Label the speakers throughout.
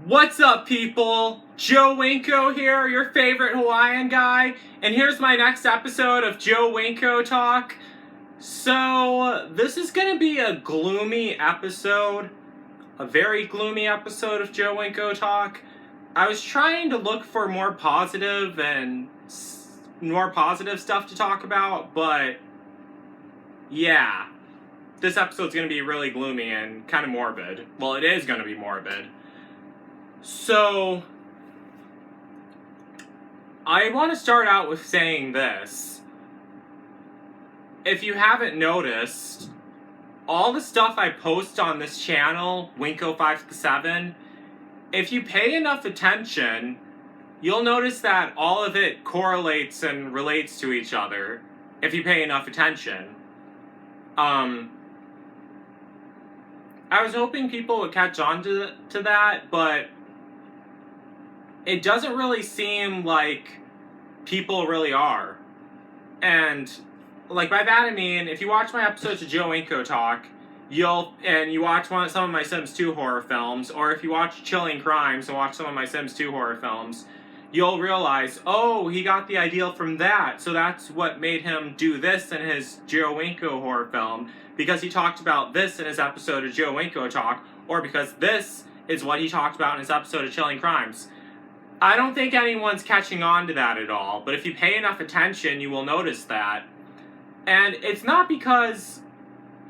Speaker 1: What's up, people? Joe Winko here, your favorite Hawaiian guy, and here's my next episode of Joe Winko Talk. So, this is gonna be a gloomy episode, a very gloomy episode of Joe Winko Talk. I was trying to look for more positive stuff to talk about, but yeah, this episode's gonna be really gloomy and kind of morbid. Well, it is gonna be morbid. So, I want to start out with saying this. If you haven't noticed, all the stuff I post on this channel, Winko567, if you pay enough attention, you'll notice that all of it correlates and relates to each other, if you pay enough attention. I was hoping people would catch on to that, but it doesn't really seem like people really are. And, like, by that I mean, if you watch my episodes of Joe Winko Talk, you watch some of my Sims 2 horror films, or if you watch Chilling Crimes and watch some of my Sims 2 horror films, you'll realize, oh, he got the idea from that, so that's what made him do this in his Joe Winko horror film, because he talked about this in his episode of Joe Winko Talk, or because this is what he talked about in his episode of Chilling Crimes. I don't think anyone's catching on to that at all, but if you pay enough attention, you will notice that. And it's not because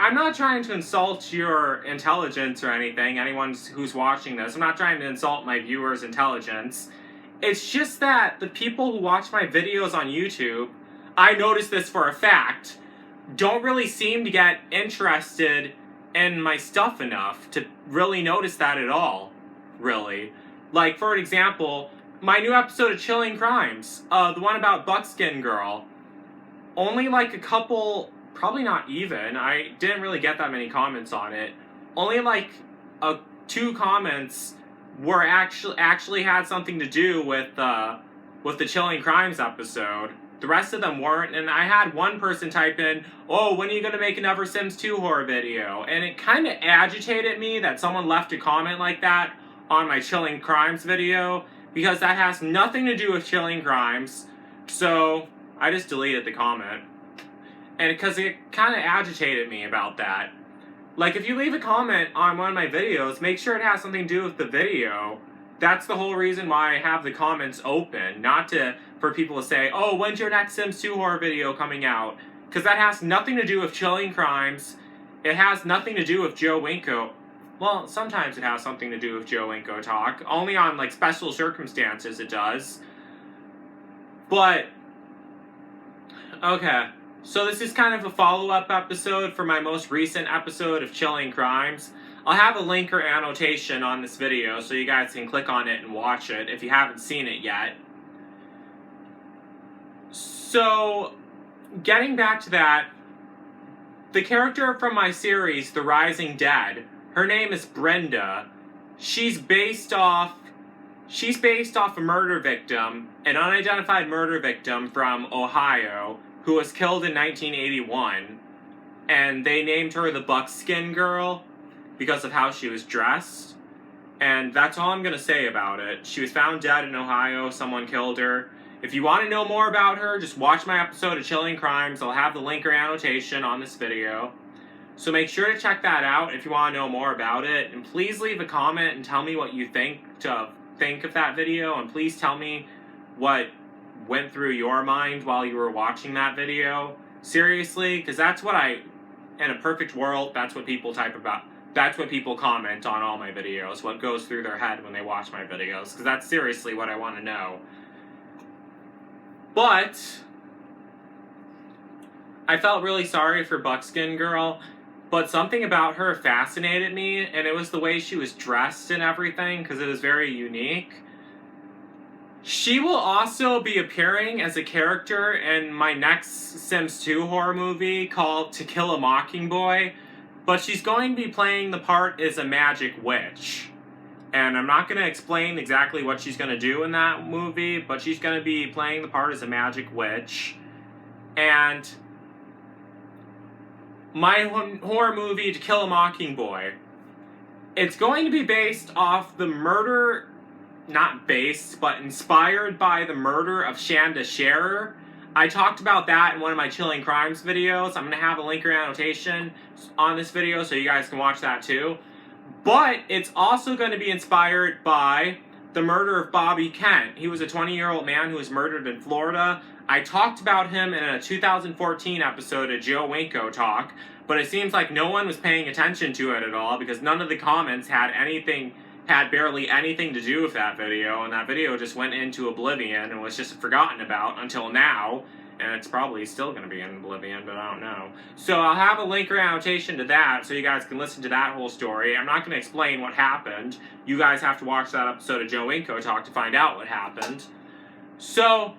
Speaker 1: I'm not trying to insult your intelligence or anything, anyone who's watching this. I'm not trying to insult my viewers' intelligence. It's just that the people who watch my videos on YouTube, I noticed this for a fact, don't really seem to get interested in my stuff enough to really notice that at all, really. Like, for example, my new episode of Chilling Crimes, the one about Buckskin Girl, only like a couple, probably not even, I didn't really get that many comments on it, only like 2 comments were actually had something to do with the Chilling Crimes episode. The rest of them weren't, and I had one person type in, oh, when are you going to make another Sims 2 horror video? And it kind of agitated me that someone left a comment like that on my Chilling Crimes video, because that has nothing to do with Chilling Crimes, so I just deleted the comment. And because it kind of agitated me about that. Like, if you leave a comment on one of my videos, make sure it has something to do with the video. That's the whole reason why I have the comments open, not for people to say, oh, when's your next Sims 2 horror video coming out? Because that has nothing to do with Chilling Crimes. It has nothing to do with Joe Winko. Well, sometimes it has something to do with Joe Winko Talk. Only on, like, special circumstances it does. But, okay. So this is kind of a follow-up episode for my most recent episode of Chilling Crimes. I'll have a link or annotation on this video so you guys can click on it and watch it if you haven't seen it yet. So, getting back to that, the character from my series, The Rising Dead, her name is Brenda. She's based off a murder victim, an unidentified murder victim from Ohio, who was killed in 1981. And they named her the Buckskin Girl because of how she was dressed. And that's all I'm going to say about it. She was found dead in Ohio. Someone killed her. If you want to know more about her, just watch my episode of Chilling Crimes. I'll have the link or annotation on this video. So make sure to check that out if you want to know more about it. And please leave a comment and tell me what you think of that video. And please tell me what went through your mind while you were watching that video. Seriously, because that's what in a perfect world, that's what people type about. That's what people comment on all my videos. What goes through their head when they watch my videos. Because that's seriously what I want to know. But I felt really sorry for Buckskin Girl. But something about her fascinated me, and it was the way she was dressed and everything, because it was very unique. She will also be appearing as a character in my next Sims 2 horror movie called To Kill a Mockingbird, but she's going to be playing the part as a magic witch. And I'm not going to explain exactly what she's going to do in that movie, but she's going to be playing the part as a magic witch. And my horror movie, To Kill a Mockingbird, It's going to be based off the murder, not based, but inspired by the murder of Shanda Sharer. I talked about that in one of my Chilling Crimes videos. I'm going to have a link or annotation on this video so you guys can watch that too. But it's also going to be inspired by the murder of Bobby Kent. He was a 20-year-old man who was murdered in Florida. I talked about him in a 2014 episode of Joe Winko Talk, but it seems like no one was paying attention to it at all because none of the comments had barely anything to do with that video, and that video just went into oblivion and was just forgotten about until now, and it's probably still going to be in oblivion, but I don't know. So I'll have a link or annotation to that so you guys can listen to that whole story. I'm not going to explain what happened. You guys have to watch that episode of Joe Winko Talk to find out what happened. So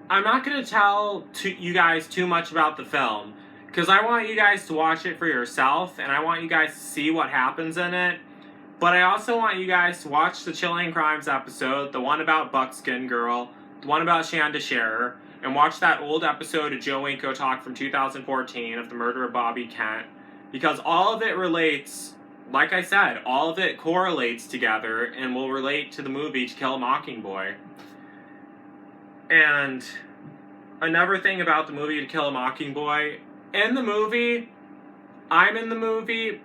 Speaker 1: I'm not going to tell you guys too much about the film, because I want you guys to watch it for yourself, and I want you guys to see what happens in it. But I also want you guys to watch the Chilling Crimes episode, the one about Buckskin Girl, the one about Shanda Sharer, and watch that old episode of Joe Winko Talk from 2014 of the murder of Bobby Kent, because all of it relates, like I said, all of it correlates together and will relate to the movie To Kill a Mockingbird. And another thing about the movie To Kill a Mockingbird, in the movie, I'm in the movie.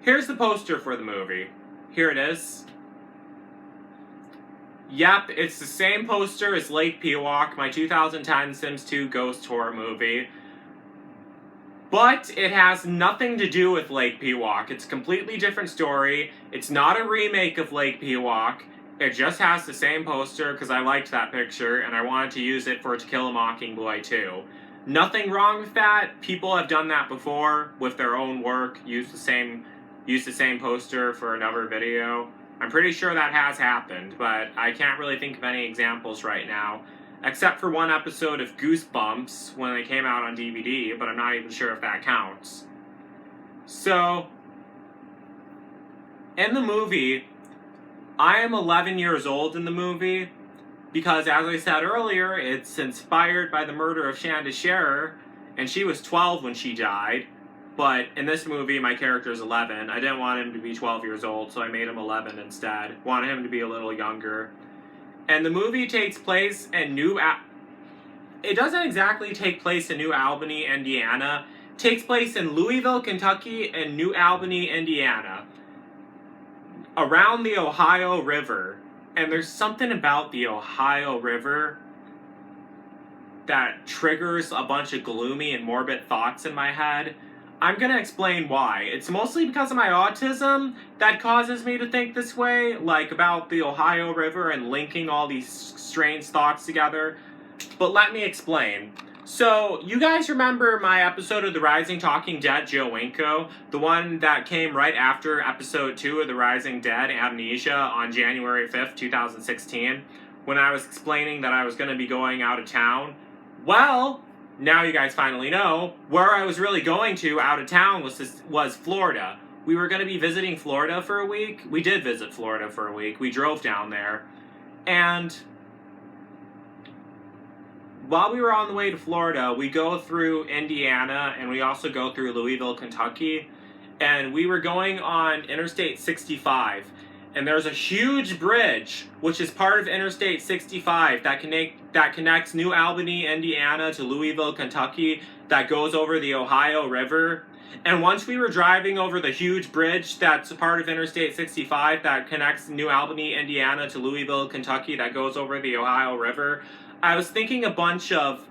Speaker 1: Here's the poster for the movie. Here it is. Yep, it's the same poster as Lake Pewauk, my 2010 Sims 2 ghost horror movie. But it has nothing to do with Lake Pewauk. It's a completely different story. It's not a remake of Lake Pewauk. It just has the same poster because I liked that picture and I wanted to use it for To Kill a Mockingbird too. Nothing wrong with that. People have done that before with their own work. Use the same poster for another video. I'm pretty sure that has happened, but I can't really think of any examples right now. Except for one episode of Goosebumps when they came out on DVD, but I'm not even sure if that counts. So, in the movie, I am 11 years old in the movie, because as I said earlier, it's inspired by the murder of Shanda Sharer, and she was 12 when she died, but in this movie my character is 11. I didn't want him to be 12 years old, so I made him 11 instead. Wanted him to be a little younger. And the movie takes place in it doesn't exactly take place in New Albany, Indiana. It takes place in Louisville, Kentucky, and New Albany, Indiana, around the Ohio River. And there's something about the Ohio River that triggers a bunch of gloomy and morbid thoughts in my head. I'm going to explain why. It's mostly because of my autism that causes me to think this way, like about the Ohio River and linking all these strange thoughts together. But let me explain. So, you guys remember my episode of The Rising Talking Dead, Joe Winko? The one that came right after episode 2 of The Rising Dead, Amnesia, on January 5th, 2016, when I was explaining that I was going to be going out of town? Well, now you guys finally know, where I was really going to out of town was Florida. We were going to be visiting Florida for a week. We did visit Florida for a week. We drove down there. And while we were on the way to Florida, we go through Indiana, and we also go through Louisville, Kentucky, and we were going on Interstate 65, and there's a huge bridge, which is part of Interstate 65, that connects New Albany, Indiana to Louisville, Kentucky, that goes over the Ohio River. And once we were driving over the huge bridge that's a part of Interstate 65 that connects New Albany, Indiana to Louisville, Kentucky, that goes over the Ohio River, I was thinking a bunch of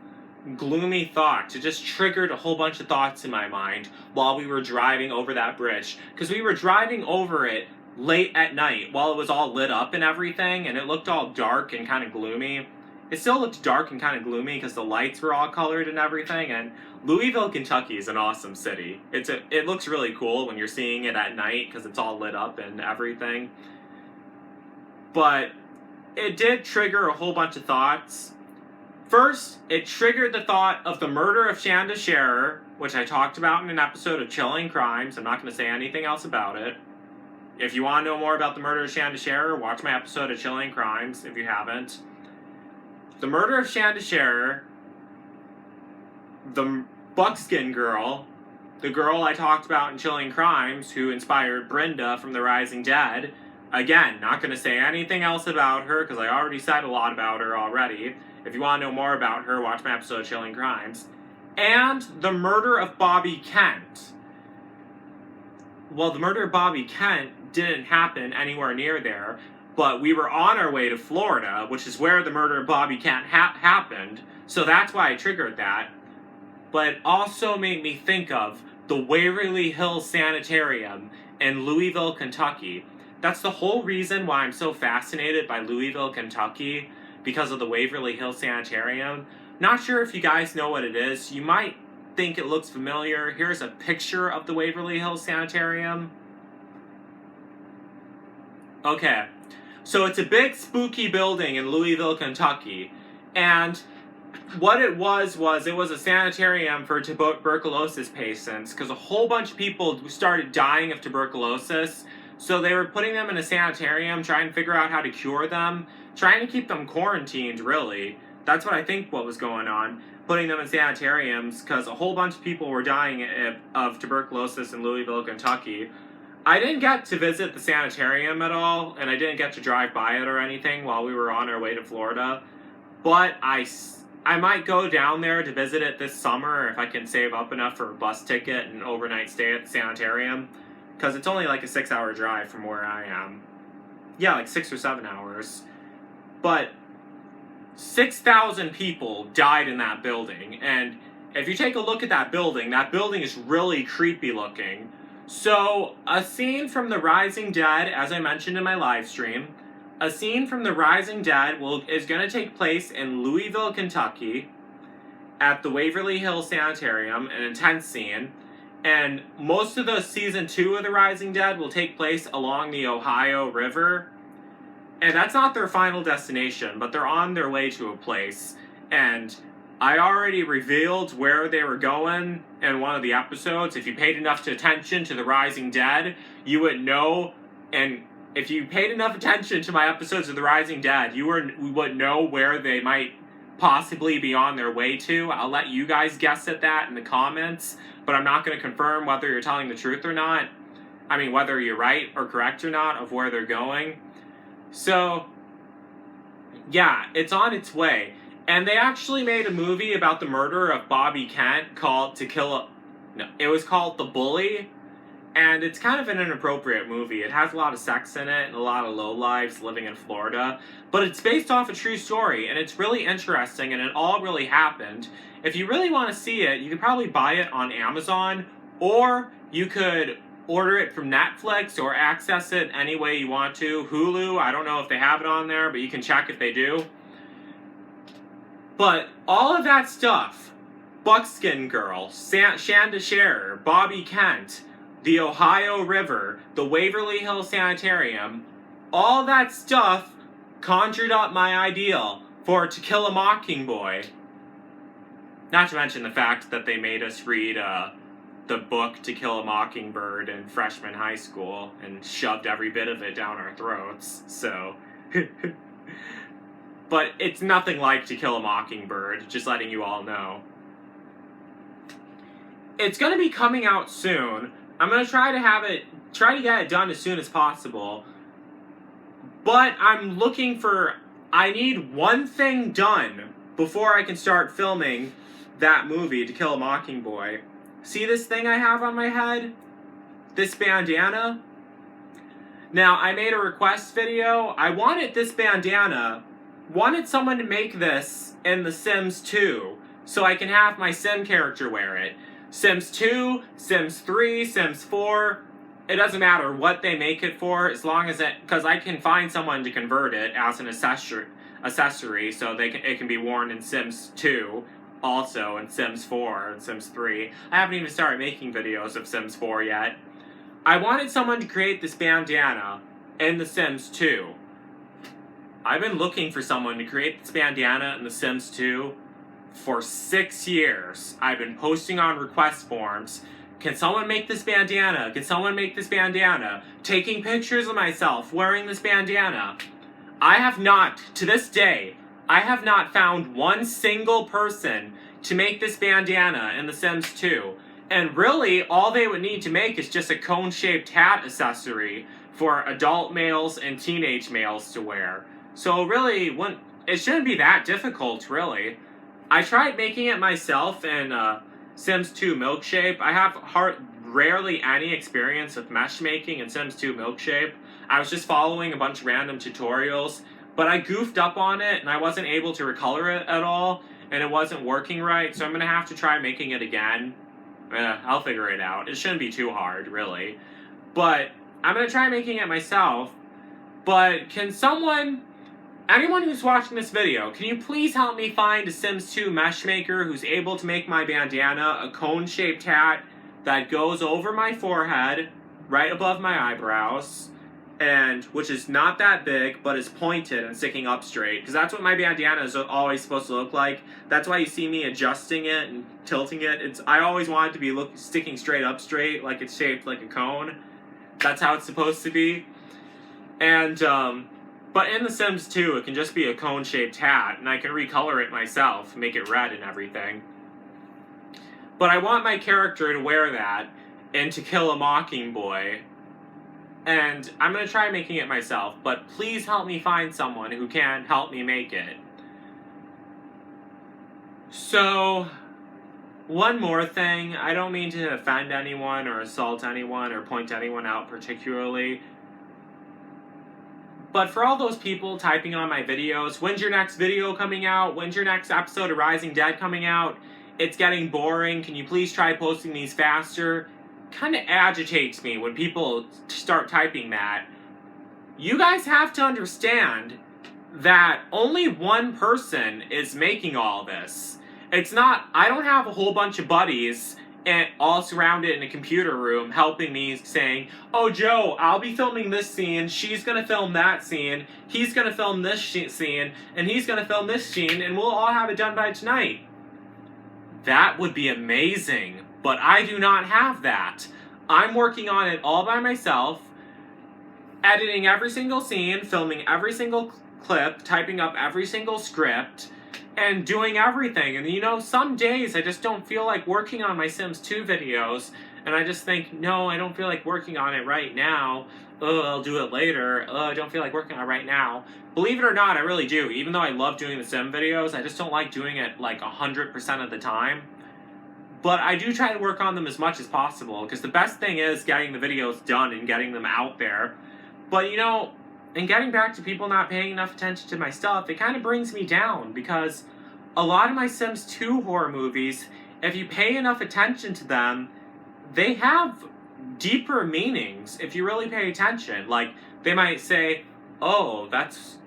Speaker 1: gloomy thoughts. It just triggered a whole bunch of thoughts in my mind while we were driving over that bridge. Because we were driving over it late at night while it was all lit up and everything, and it looked all dark and kind of gloomy. It still looked dark and kind of gloomy because the lights were all colored and everything, and Louisville, Kentucky is an awesome city. It looks really cool when you're seeing it at night because it's all lit up and everything. But it did trigger a whole bunch of thoughts. First, it triggered the thought of the murder of Shanda Sharer, which I talked about in an episode of Chilling Crimes. I'm not going to say anything else about it. If you want to know more about the murder of Shanda Sharer, watch my episode of Chilling Crimes if you haven't. The murder of Shanda Sharer, the Buckskin Girl, the girl I talked about in Chilling Crimes who inspired Brenda from The Rising Dead. Again, not going to say anything else about her because I already said a lot about her already. If you want to know more about her, watch my episode of Chilling Crimes. And the murder of Bobby Kent. Well, the murder of Bobby Kent didn't happen anywhere near there, but we were on our way to Florida, which is where the murder of Bobby Kent happened, so that's why I triggered that. But it also made me think of the Waverly Hills Sanitarium in Louisville, Kentucky. That's the whole reason why I'm so fascinated by Louisville, Kentucky, because of the Waverly Hills Sanitarium. Not sure if you guys know what it is. You might think it looks familiar. Here's a picture of the Waverly Hills Sanitarium. Okay, so it's a big spooky building in Louisville, Kentucky, and what it was it was a sanitarium for tuberculosis patients, because a whole bunch of people started dying of tuberculosis, so they were putting them in a sanitarium, trying to figure out how to cure them, trying to keep them quarantined, really. That's what I think what was going on, putting them in sanitariums, because a whole bunch of people were dying of tuberculosis in Louisville, Kentucky. I didn't get to visit the sanitarium at all, and I didn't get to drive by it or anything while we were on our way to Florida. But I might go down there to visit it this summer if I can save up enough for a bus ticket and overnight stay at the sanitarium. Because it's only like a 6-hour drive from where I am. Yeah, like 6 or 7 hours. But 6,000 people died in that building. And if you take a look at that building is really creepy looking. So, a scene from The Rising Dead, as I mentioned in my live stream, a scene from The Rising Dead is going to take place in Louisville, Kentucky, at the Waverly Hills Sanitarium, an intense scene, and most of the season 2 of The Rising Dead will take place along the Ohio River, and that's not their final destination, but they're on their way to a place, and I already revealed where they were going in one of the episodes. If you paid enough attention to The Rising Dead, you would know. And if you paid enough attention to my episodes of The Rising Dead, you would know where they might possibly be on their way to. I'll let you guys guess at that in the comments, but I'm not going to confirm whether you're telling the truth or not. I mean, whether you're right or correct or not of where they're going. So, yeah, it's on its way. And they actually made a movie about the murder of Bobby Kent it was called The Bully. And it's kind of an inappropriate movie. It has a lot of sex in it and a lot of lowlifes living in Florida. But it's based off a true story, and it's really interesting, and it all really happened. If you really want to see it, you could probably buy it on Amazon, or you could order it from Netflix or access it any way you want to. Hulu, I don't know if they have it on there, but you can check if they do. But all of that stuff, Buckskin Girl, Shanda Scherer, Bobby Kent, the Ohio River, the Waverly Hills Sanitarium, all that stuff conjured up my ideal for To Kill a Mockingbird. Not to mention the fact that they made us read the book To Kill a Mockingbird in freshman high school and shoved every bit of it down our throats, so... But it's nothing like To Kill a Mockingbird, just letting you all know. It's going to be coming out soon. I'm going to try to get it done as soon as possible. But I need one thing done before I can start filming that movie, To Kill a Mockingbird. See this thing I have on my head? This bandana? Now, I made a request video. I wanted this bandana... wanted someone to make this in The Sims 2, so I can have my Sim character wear it. Sims 2, Sims 3, Sims 4, it doesn't matter what they make it for, as long as because I can find someone to convert it as an accessory so it can be worn in Sims 2, also in Sims 4 and Sims 3. I haven't even started making videos of Sims 4 yet. I wanted someone to create this bandana in The Sims 2. I've been looking for someone to create this bandana in The Sims 2 for 6 years. I've been posting on request forms. Can someone make this bandana? Can someone make this bandana? Taking pictures of myself wearing this bandana. To this day, I have not found one single person to make this bandana in The Sims 2. And really, all they would need to make is just a cone-shaped hat accessory for adult males and teenage males to wear. So really, it shouldn't be that difficult, really. I tried making it myself in Sims 2 Milkshape. I have rarely any experience with mesh making in Sims 2 Milkshape. I was just following a bunch of random tutorials, but I goofed up on it and I wasn't able to recolor it at all, and it wasn't working right, so I'm going to have to try making it again. I'll figure it out. It shouldn't be too hard, really. But I'm going to try making it myself. But can anyone who's watching this video, can you please help me find a Sims 2 mesh maker who's able to make my bandana a cone-shaped hat that goes over my forehead, right above my eyebrows, and which is not that big, but is pointed and sticking up straight, because that's what my bandana is always supposed to look like. That's why you see me adjusting it and tilting it. I always want it to be sticking straight up straight, like it's shaped like a cone. That's how it's supposed to be. And, but in The Sims 2, it can just be a cone-shaped hat, and I can recolor it myself, make it red and everything. But I want my character to wear that and To Kill a Mockingbird. And I'm going to try making it myself, but please help me find someone who can help me make it. So, one more thing. I don't mean to offend anyone or assault anyone or point anyone out particularly. But for all those people typing on my videos, when's your next video coming out? When's your next episode of Rising Dead coming out? It's getting boring. Can you please try posting these faster? Kind of agitates me when people start typing that. You guys have to understand that only one person is making all this. It's not, I don't have a whole bunch of buddies and all surrounded in a computer room helping me saying, oh Joe, I'll be filming this scene, she's gonna film that scene, he's gonna film this scene, and he's gonna film this scene, and we'll all have it done by tonight. That would be amazing. But I do not have that. I'm working on it all by myself, editing every single scene, filming every single clip, typing up every single script, and doing everything. And you know, some days I just don't feel like working on my Sims 2 videos, and I just think, no, I don't feel like working on it right now. I'll do it later. I don't feel like working on it right now. Believe it or not, I really do. Even though I love doing the Sim videos, I just don't like doing it like 100% of the time. But I do try to work on them as much as possible, because the best thing is getting the videos done and getting them out there. But you know, and getting back to people not paying enough attention to my stuff, it kind of brings me down, because a lot of my Sims 2 horror movies, if you pay enough attention to them, they have deeper meanings if you really pay attention. Like, they might say, oh, that's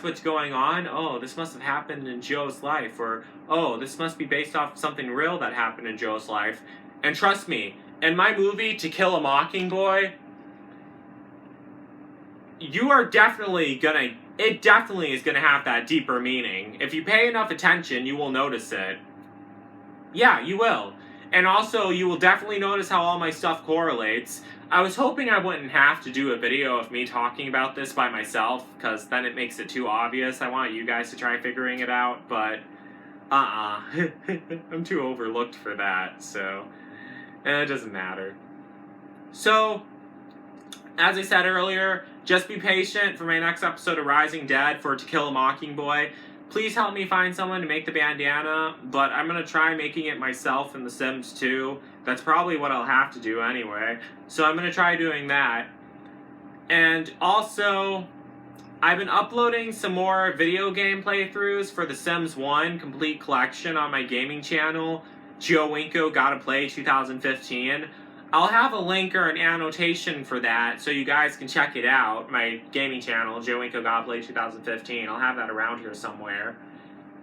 Speaker 1: what's going on? Oh, this must have happened in Joe's life. Or, oh, this must be based off something real that happened in Joe's life. And trust me, in my movie, To Kill a Mockingbird, it definitely is gonna have that deeper meaning. If you pay enough attention, you will notice it. Yeah, you will. And also, you will definitely notice how all my stuff correlates. I was hoping I wouldn't have to do a video of me talking about this by myself, because then it makes it too obvious. I want you guys to try figuring it out, but I'm too overlooked for that, so it doesn't matter. So, as I said earlier, just be patient for my next episode of Rising Dead for To Kill a Mockingbird. Please help me find someone to make the bandana, but I'm going to try making it myself in The Sims 2. That's probably what I'll have to do anyway. So I'm going to try doing that. And also, I've been uploading some more video game playthroughs for The Sims 1 Complete Collection on my gaming channel, Winko Gotta Play 2015. I'll have a link or an annotation for that so you guys can check it out. My gaming channel, Winko Gotta Play 2015. I'll have that around here somewhere.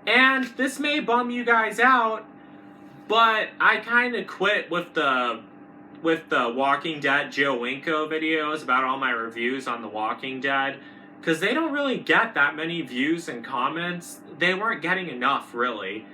Speaker 1: And this may bum you guys out, but I kind of quit with the Walking Dead Winko videos about all my reviews on The Walking Dead, because they don't really get that many views and comments. They weren't getting enough, really.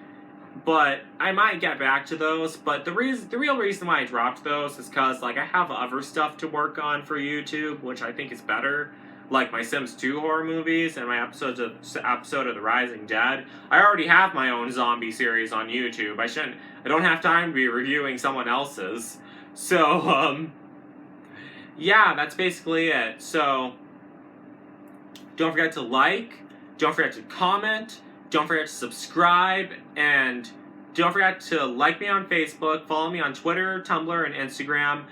Speaker 1: But I might get back to those, but the real reason why I dropped those is because, like, I have other stuff to work on for YouTube, which I think is better. like my Sims 2 horror movies and my episode of The Rising Dead. I already have my own zombie series on YouTube. I don't have time to be reviewing someone else's. So, yeah, that's basically it. So, don't forget to like, don't forget to comment, don't forget to subscribe, and don't forget to like me on Facebook, follow me on Twitter, Tumblr, and Instagram.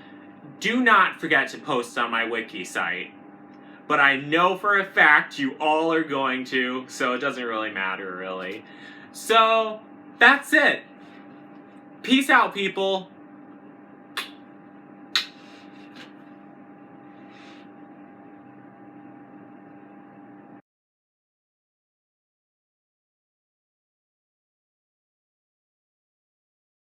Speaker 1: Do not forget to post on my wiki site. But I know for a fact you all are going to, so it doesn't really matter, really. So, that's it. Peace out, people.